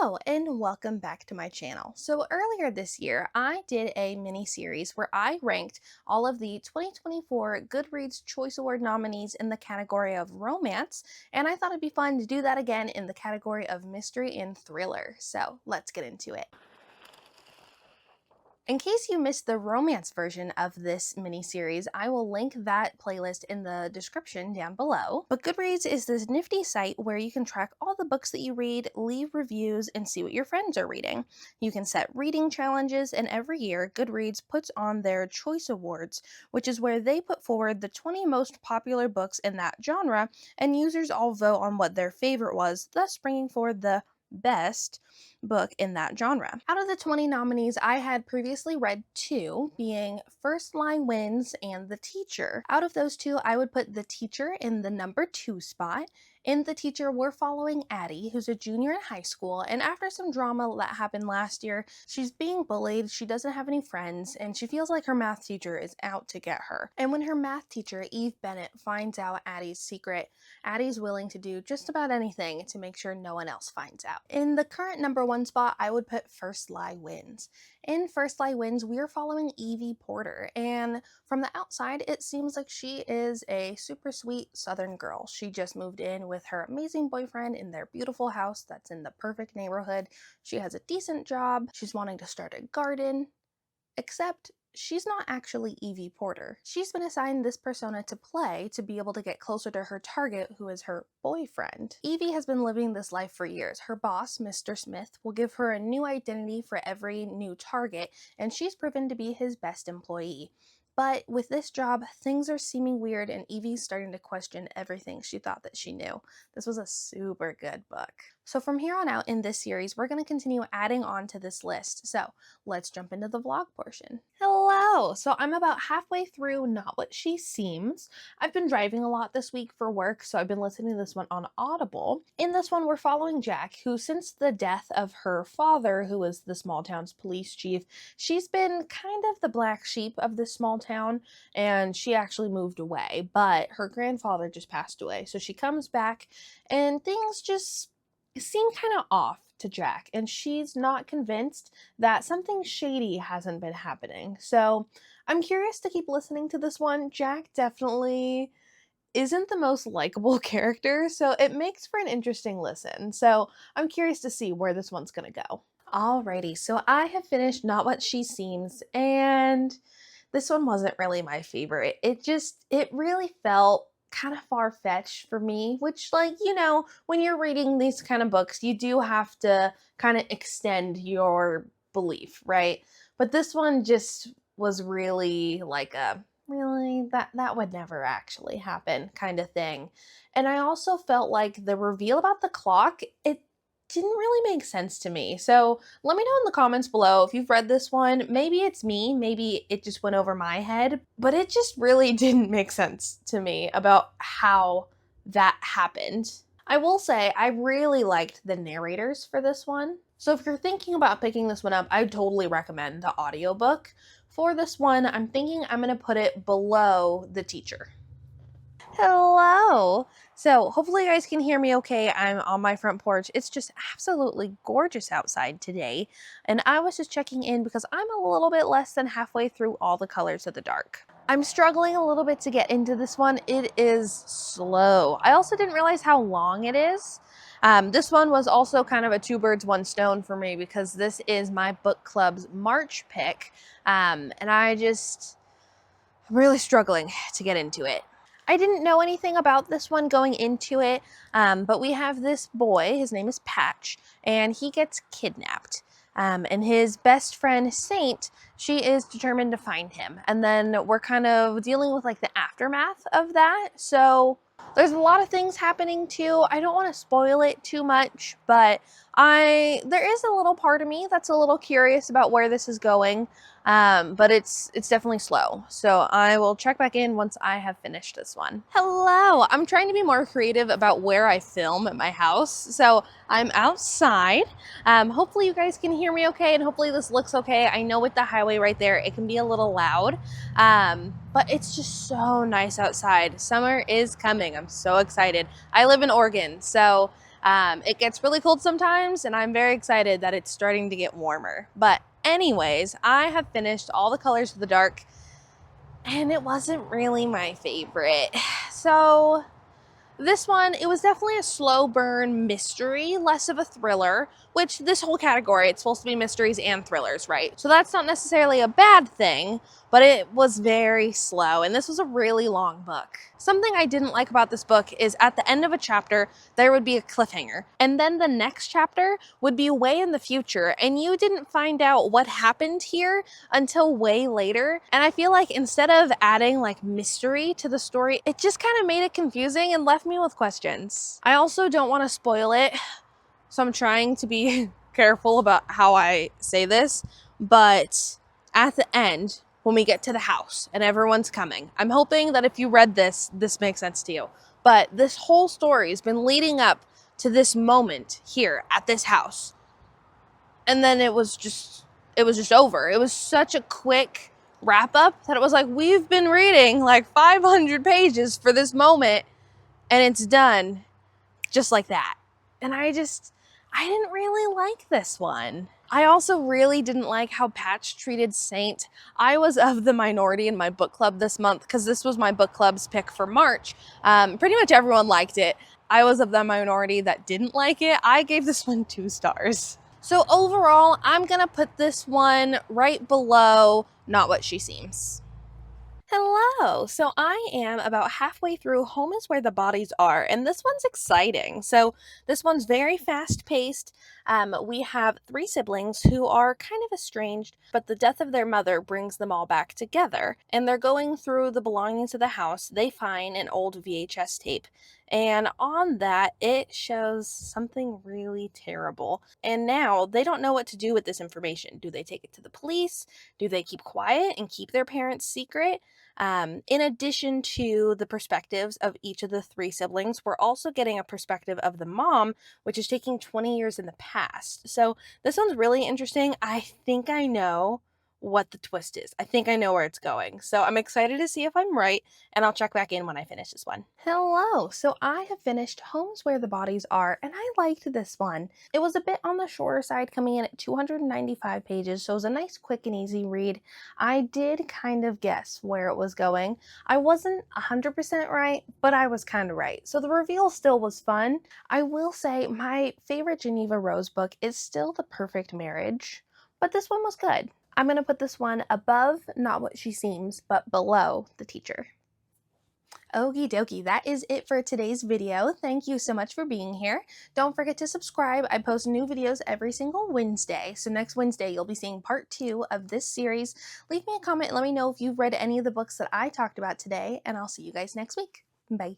Hello and welcome back to my channel. So earlier this year, I did a mini series where I ranked all of the 2024 GoodReads Choice Award nominees in the category of romance, and I thought it'd be fun to do that again in the category of mystery and thriller. So let's get into it. In case you missed the romance version of this mini-series, I will link that playlist in the description down below. But Goodreads is this nifty site where you can track all the books that you read, leave reviews, and see what your friends are reading. You can set reading challenges, and every year, Goodreads puts on their Choice Awards, which is where they put forward the 20 most popular books in that genre, and users all vote on what their favorite was, thus bringing forward the best book in that genre. Out of the 20 nominees, I had previously read two, being First Line Wins and The Teacher. Out of those two, I would put The Teacher in the number 2 spot. In The Teacher, we're following Addie, who's a junior in high school, and after some drama that happened last year, she's being bullied, she doesn't have any friends, and she feels like her math teacher is out to get her. And when her math teacher, Eve Bennett, finds out Addie's secret, Addie's willing to do just about anything to make sure no one else finds out. In the current number 1 spot, I would put First Lie Wins. In First Lie Wins, we are following Evie Porter, and from the outside, it seems like she is a super sweet Southern girl. She just moved in with her amazing boyfriend in their beautiful house that's in the perfect neighborhood. She has a decent job. She's wanting to start a garden, except she's not actually Evie Porter. She's been assigned this persona to play to be able to get closer to her target, who is her boyfriend. Evie has been living this life for years. Her boss, Mr. Smith, will give her a new identity for every new target, and she's proven to be his best employee. But with this job, things are seeming weird, and Evie's starting to question everything she thought that she knew. This was a super good book. So from here on out in this series, we're going to continue adding on to this list. So let's jump into the vlog portion. Hello! So I'm about halfway through Not What She Seems. I've been driving a lot this week for work, so I've been listening to this one on Audible. In this one, we're following Jack, who since the death of her father, who was the small town's police chief, she's been kind of the black sheep of this small town, and she actually moved away, but her grandfather just passed away. So she comes back, and things just seem kind of off to Jack, and she's not convinced that something shady hasn't been happening. So I'm curious to keep listening to this one. Jack definitely isn't the most likable character, so it makes for an interesting listen. So I'm curious to see where this one's gonna go. Alrighty, so I have finished Not What She Seems, and this one wasn't really my favorite. It really felt kind of far-fetched for me, which, like, you know, when you're reading these kind of books, you do have to kind of extend your belief, right? But this one just was really like a, really, that would never actually happen kind of thing. And I also felt like the reveal about the clock, it didn't really make sense to me. So let me know in the comments below if you've read this one. Maybe it's me, maybe it just went over my head, but it just really didn't make sense to me about how that happened. I will say I really liked the narrators for this one. So if you're thinking about picking this one up, I totally recommend the audiobook. For this one, I'm thinking I'm gonna put it below The Teacher. Hello! So hopefully you guys can hear me okay. I'm on my front porch. It's just absolutely gorgeous outside today. And I was just checking in because I'm a little bit less than halfway through All the Colors of the Dark. I'm struggling a little bit to get into this one. It is slow. I also didn't realize how long it is. This one was also kind of a 2 birds, 1 stone for me because this is my book club's March pick. And I'm really struggling to get into it. I didn't know anything about this one going into it, but we have this boy, his name is Patch, and he gets kidnapped. And his best friend, Saint, she is determined to find him. And then we're kind of dealing with like the aftermath of that. So there's a lot of things happening too. I don't want to spoil it too much, but there is a little part of me that's a little curious about where this is going. But it's definitely slow. So I will check back in once I have finished this one. Hello! I'm trying to be more creative about where I film at my house. So I'm outside. Hopefully you guys can hear me okay, and hopefully this looks okay. I know with the highway right there, it can be a little loud. But it's just so nice outside. Summer is coming. I'm so excited. I live in Oregon, so It gets really cold sometimes, and I'm very excited that it's starting to get warmer. But anyways, I have finished All the Colors of the Dark, and it wasn't really my favorite. So this one, it was definitely a slow burn mystery, less of a thriller, which this whole category, it's supposed to be mysteries and thrillers, right? So that's not necessarily a bad thing, but it was very slow, and this was a really long book. Something I didn't like about this book is at the end of a chapter, there would be a cliffhanger, and then the next chapter would be way in the future, and you didn't find out what happened here until way later. And I feel like instead of adding like mystery to the story, it just kind of made it confusing and left me with questions. I also don't want to spoil it, so I'm trying to be careful about how I say this, but at the end, when we get to the house and everyone's coming, I'm hoping that if you read this, this makes sense to you. But this whole story has been leading up to this moment here at this house. And then it was just over. It was such a quick wrap up that it was like, we've been reading like 500 pages for this moment, and it's done just like that. And I didn't really like this one. I also really didn't like how Patch treated Saint. I was of the minority in my book club this month because this was my book club's pick for March. Pretty much everyone liked it. I was of the minority that didn't like it. I gave this one 2 stars. So overall, I'm gonna put this one right below Not What She Seems. Hello! So I am about halfway through Home is Where the Bodies Are, and this one's exciting. So this one's very fast paced. We have 3 siblings who are kind of estranged, but the death of their mother brings them all back together. And they're going through the belongings of the house. They find an old VHS tape. And on that, it shows something really terrible. And now they don't know what to do with this information. Do they take it to the police? Do they keep quiet and keep their parents' secret? In addition to the perspectives of each of the 3 siblings, we're also getting a perspective of the mom, which is taking 20 years in the past. So this one's really interesting. I think I know what the twist is. I think I know where it's going. So I'm excited to see if I'm right, and I'll check back in when I finish this one. Hello! So I have finished Homes Where the Bodies Are, and I liked this one. It was a bit on the shorter side, coming in at 295 pages, so it was a nice, quick, and easy read. I did kind of guess where it was going. I wasn't 100% right, but I was kind of right. So the reveal still was fun. I will say my favorite Geneva Rose book is still The Perfect Marriage, but this one was good. I'm going to put this one above Not What She Seems, but below The Teacher. Okie dokie, that is it for today's video. Thank you so much for being here. Don't forget to subscribe. I post new videos every single Wednesday. So next Wednesday, you'll be seeing part 2 of this series. Leave me a comment and let me know if you've read any of the books that I talked about today, and I'll see you guys next week. Bye.